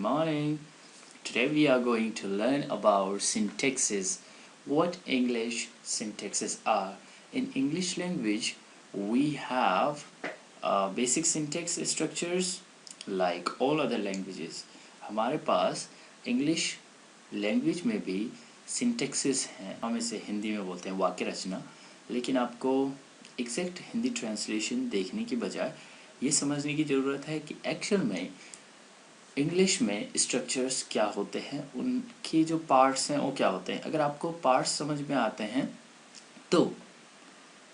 morning. Today we are going to learn about syntaxes. What English syntaxes are. In English language, we have basic syntax structures like all other languages. हमारे पास English language में भी syntaxes हैं. हम इसे हिंदी में बोलते हैं वाक्य रचना, लेकिन आपको एग्जैक्ट हिंदी ट्रांसलेशन देखने की बजाय ये समझने की ज़रूरत है कि एक्चुअल में इंग्लिश में स्ट्रक्चर्स क्या होते हैं, उनके जो पार्ट्स हैं वो क्या होते हैं. अगर आपको पार्ट्स समझ में आते हैं तो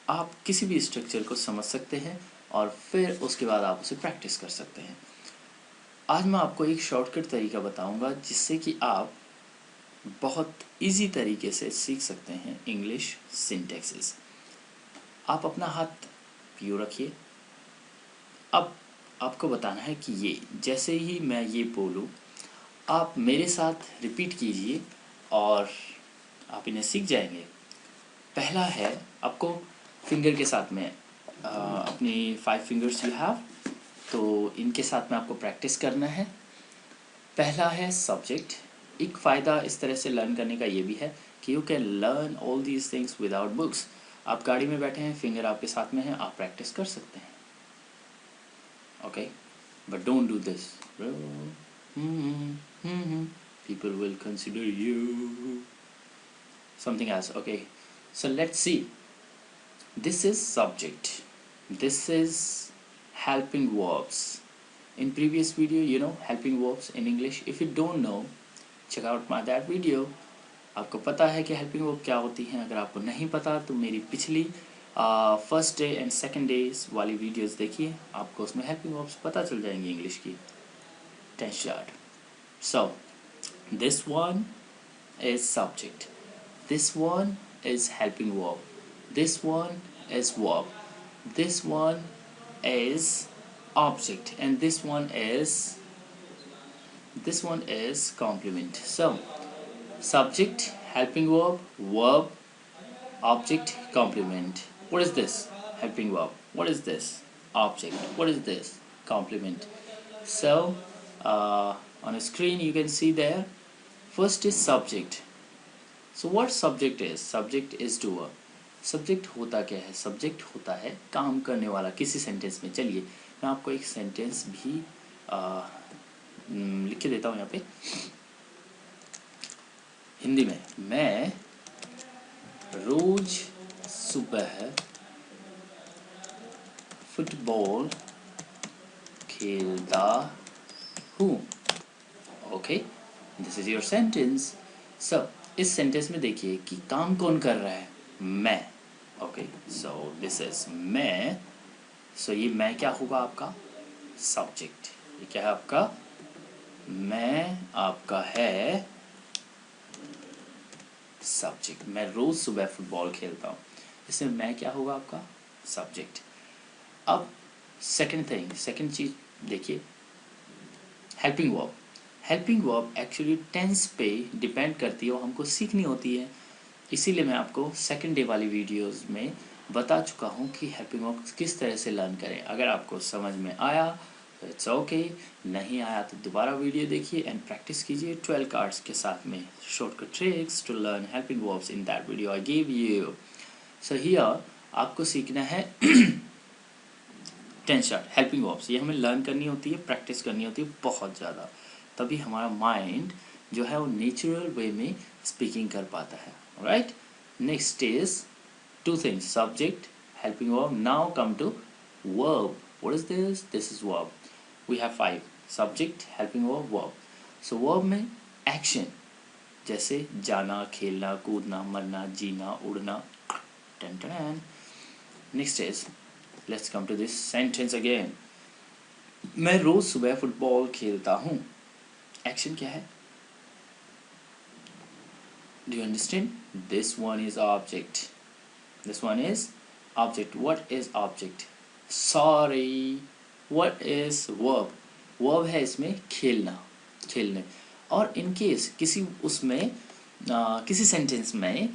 आप किसी भी स्ट्रक्चर को समझ सकते हैं और फिर उसके बाद आप उसे प्रैक्टिस कर सकते हैं. आज मैं आपको एक शॉर्टकट तरीका बताऊंगा जिससे कि आप बहुत इजी तरीके से सीख सकते हैं इंग्लिश सिंटैक्सेस. आप अपना हाथ यूँ रखिए. अब आपको बताना है कि ये जैसे ही मैं ये बोलूँ आप मेरे साथ रिपीट कीजिए और आप इन्हें सीख जाएंगे. पहला है, आपको फिंगर के साथ में अपनी 5 फिंगर्स यू हैव, तो इनके साथ में आपको प्रैक्टिस करना है. पहला है सब्जेक्ट. एक फ़ायदा इस तरह से लर्न करने का ये भी है कि you can learn all these things without books. आप गाड़ी में बैठे हैं, फिंगर आपके साथ में है, आप प्रैक्टिस कर सकते हैं. Okay, but don't do this. People will consider you something else. Okay, so let's see. This is subject. This is helping verbs. In previous video, you know helping verbs in English. If you don't know, check out that video. आपको पता है कि helping verb क्या होती हैं. अगर आपको नहीं पता तो मेरी पिछली first day and second days वाली वीडियोस देखिए, आपको उसमें हेल्पिंग वर्ब्स पता चल जाएंगी इंग्लिश की. Tense start. So this one is subject, this one is helping verb, this one is verb, this one is object and this one is complement. So subject, helping verb, verb, object, complement. What is this? Helping verb. What is this? Object. What is this? Complement. So on a screen you can see there, first is subject. So what subject is? Subject is doer. Subject होता क्या है? Subject होता है काम करने वाला किसी sentence में. चलिए मैं आपको एक सेंटेंस भी लिख के देता हूँ यहाँ पे हिंदी में. मैं रोज सुबह फुटबॉल खेलता हूँ. Okay, this is your sentence. So इस सेंटेंस में देखिए कि काम कौन कर रहा है? मैं. ओके, सो दिस इज मैं. सो ये मैं क्या होगा? आपका सब्जेक्ट. ये क्या है आपका? मैं आपका है सब्जेक्ट. मैं रोज सुबह फुटबॉल खेलता हूँ, इसमें मैं क्या होगा? आपका सब्जेक्ट. अब सेकंड चीज देखिए, helping verb. Helping verb actually tense पे डिपेंड करती है और हमको सीखनी होती है. इसीलिए मैं आपको सेकंड डे वाली वीडियोस में बता चुका हूँ कि हेल्पिंग वर्ब किस तरह से लर्न करें. अगर आपको समझ में आया इट्स ओके, नहीं आया तो दोबारा वीडियो देखिए एंड प्रैक्टिस कीजिए 12 कार्ड्स के साथ में. Shortcut tricks to learn helping verbs in that video I give you. So here आपको सीखना है टेंस स्टार्ट हेल्पिंग वर्ब्स. ये हमें लर्न करनी होती है, प्रैक्टिस करनी होती है बहुत ज़्यादा, तभी हमारा माइंड जो है वो नेचुरल वे में स्पीकिंग कर पाता है. Right. Next is 2 things, subject, helping verb. Now come to verb. What is this? This is verb. We have 5: subject, helping verb, verb. So verb में action जैसे जाना, खेलना, कूदना, मरना, जीना, उड़ना. टन टन. Next is, let's come to this sentence again. मैं रोज सुबह फुटबॉल खेलता हूँ. Action क्या है? Do you understand? This one is object. This one is object. What is object? Sorry. What is verb? Verb है इसमें खेलना, खेलने. और इन केस किसी उसमें किसी सेंटेंस में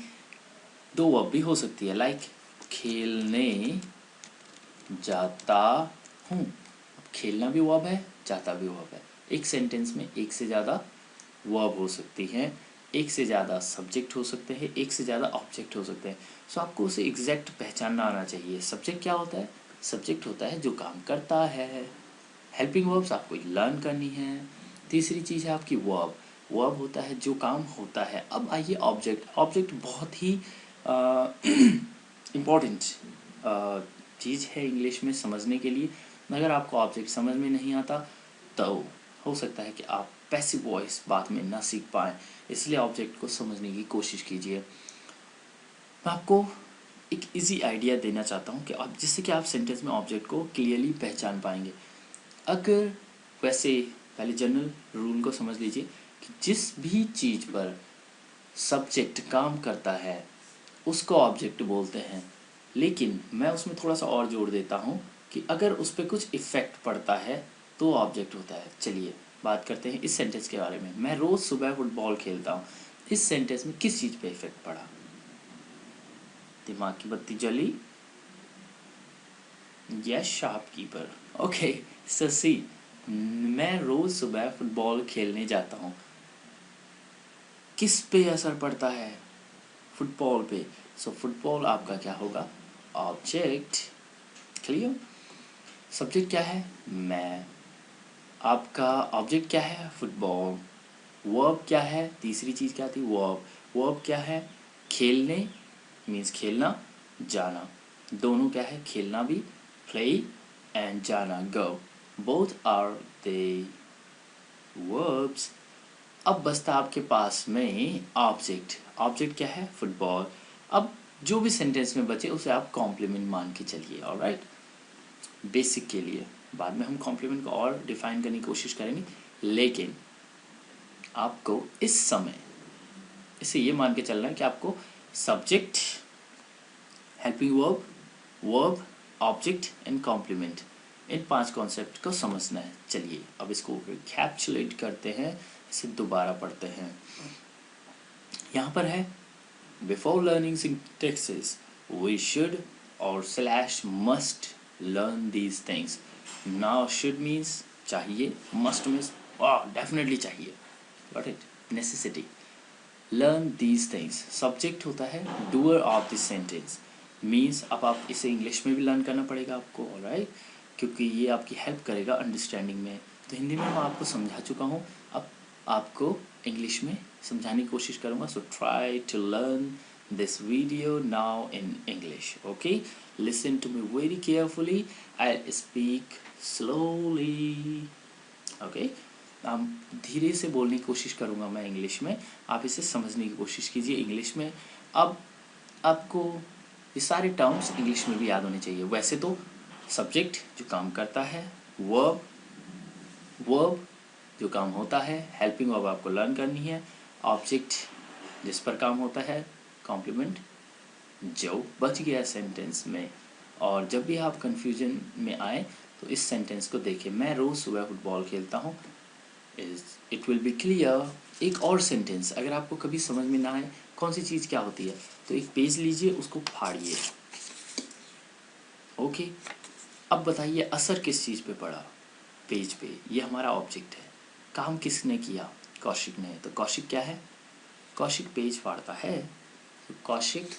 2 वर्ब भी हो सकती है, लाइक खेलने जाता हूँ. खेलना भी वर्ब है, जाता भी वर्ब है. एक सेंटेंस में एक से ज़्यादा वर्ब हो सकती हैं, एक से ज़्यादा सब्जेक्ट हो सकते हैं, एक से ज़्यादा ऑब्जेक्ट हो सकते हैं। सो आपको उसे एग्जैक्ट पहचानना आना चाहिए। सब्जेक्ट क्या होता है? सब्जेक्ट होता है जो काम करता है। हेल्पिंग वर्ब्स आपको लर्न करनी है। तीसरी चीज़ है आपकी वर्ब। वर्ब होता है जो काम होता है। अब आइए ऑब्जेक्ट। ऑब्जेक्ट बहुत ही इम्पॉर्टेंट चीज़ है इंग्लिश में समझने के लिए। अगर आपको ऑब्जेक्ट समझ में नहीं आता तो हो सकता है कि आप पैसिव वॉइस बाद में ना सीख पाएँ, इसलिए ऑब्जेक्ट को समझने की कोशिश कीजिए। मैं आपको एक इजी आइडिया देना चाहता हूँ कि आप जिससे कि आप सेंटेंस में ऑब्जेक्ट को क्लियरली पहचान पाएंगे। अगर वैसे पहले जनरल रूल को समझ लीजिए कि जिस भी चीज़ पर सब्जेक्ट काम करता है उसको ऑब्जेक्ट बोलते हैं, लेकिन मैं उसमें थोड़ा सा और जोड़ देता हूँ कि अगर उस पर कुछ इफ़ेक्ट पड़ता है तो ऑब्जेक्ट होता है। चलिए बात करते हैं इस सेंटेंस के बारे में। मैं रोज़ सुबह फुटबॉल खेलता हूँ। इस सेंटेंस में किस चीज़ पे इफ़ेक्ट पड़ा? दिमाग की बत्ती जली? Yes, shopkeeper. ओके, सो सी, मैं रोज़ सुबह फुटबॉल खेलने जाता हूँ। किस पे असर पड़ता है? फुटबॉल पे। सो फुटबॉल आपका क्या होगा? ऑब्जेक्ट। क्लियर? सब्जेक्ट क्या है? मैं। आपका ऑब्जेक्ट क्या है? फुटबॉल। वर्ब क्या है? तीसरी चीज़ क्या थी? वर्ब। वर्ब क्या है? खेलने मीन्स खेलना, जाना। दोनों क्या है? खेलना भी, प्ले, एंड जाना, go. Both are they verbs. अब बसता आपके पास में ऑब्जेक्ट। ऑब्जेक्ट क्या है? फुटबॉल। अब जो भी सेंटेंस में बचे उसे आप कॉम्प्लीमेंट मान के चलिए। ऑलराइट, बेसिक के लिए बाद में हम कॉम्प्लीमेंट को और डिफाइन करने की कोशिश करेंगे, लेकिन आपको इस समय इसे ये मान के चलना है कि आपको subject, helping verb, verb, object and complement, इन 5 कॉन्सेप्ट को समझना है। चलिए अब इसको कैप्चुलेट करते हैं, इसे दोबारा पढ़ते हैं। यहाँ पर है before learning syntaxes we should और slash must learn these things. Now should means चाहिए, मस्ट मीन्स डेफिनेटली चाहिए, got it, necessity. Learn these things, subject होता है doer of this sentence, means अब आप इसे इंग्लिश में भी लर्न करना पड़ेगा आपको, ऑलराइट, क्योंकि ये आपकी हेल्प करेगा अंडरस्टैंडिंग में। तो हिंदी में मैं आपको समझा चुका हूँ, अब आपको इंग्लिश में समझाने की कोशिश करूँगा। So try to learn this video now in English. Okay, listen to me very carefully. I'll speak slowly. Okay, धीरे से बोलने की कोशिश करूँगा मैं इंग्लिश में, आप इसे समझने की कोशिश कीजिए इंग्लिश में। अब आपको ये सारे टर्म्स इंग्लिश में भी याद होने चाहिए। वैसे तो सब्जेक्ट जो काम करता है, वर्ब, वर्ब जो काम होता है, हेल्पिंग वर्ब आपको लर्न करनी है, ऑब्जेक्ट जिस पर काम होता है, कॉम्प्लीमेंट जो बच गया सेंटेंस में। और जब भी आप कंफ्यूजन में आए तो इस सेंटेंस को देखिए, मैं रोज़ सुबह फुटबॉल खेलता हूँ, इट विल बी क्लियर। एक और सेंटेंस अगर आपको कभी समझ में ना आए कौन सी चीज़ क्या होती है, तो एक पेज लीजिए, उसको फाड़िए। ओके, अब बताइए असर किस चीज़ पे पड़ा? पेज पे। ये हमारा ऑब्जेक्ट है। काम किसने किया? कौशिक ने। तो कौशिक क्या है? कौशिक पेज फाड़ता है, तो कौशिक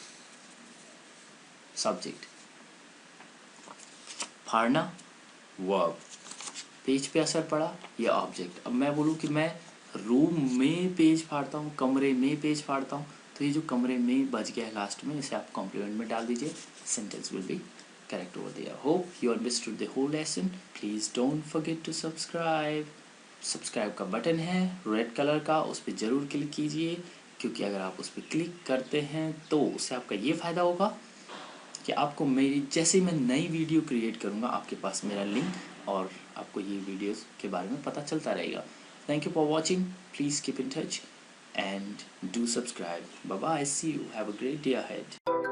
सब्जेक्ट, फाड़ना वर्ब, पेज पे असर पड़ा ये ऑब्जेक्ट। अब मैं बोलूँ कि मैं रूम में पेज फाड़ता हूँ, कमरे में पेज फाड़ता हूँ, तो ये जो कमरे में बच गया है लास्ट में, इसे आप कॉम्प्लीमेंट में डाल दीजिए, sentence will be correct over there. Hope you understood the whole lesson. Please don't forget to subscribe. Subscribe का बटन है रेड कलर का, उस पर ज़रूर क्लिक कीजिए, क्योंकि अगर आप उस पर क्लिक करते हैं तो उससे आपका ये फ़ायदा होगा कि आपको मेरी जैसे मैं नई वीडियो क्रिएट करूँगा आपके पास मेरा लिंक और आपको ये वीडियोस के बारे में पता चलता रहेगा। Thank you for watching, please keep in touch and do subscribe. Bye bye, see you, have a great day ahead.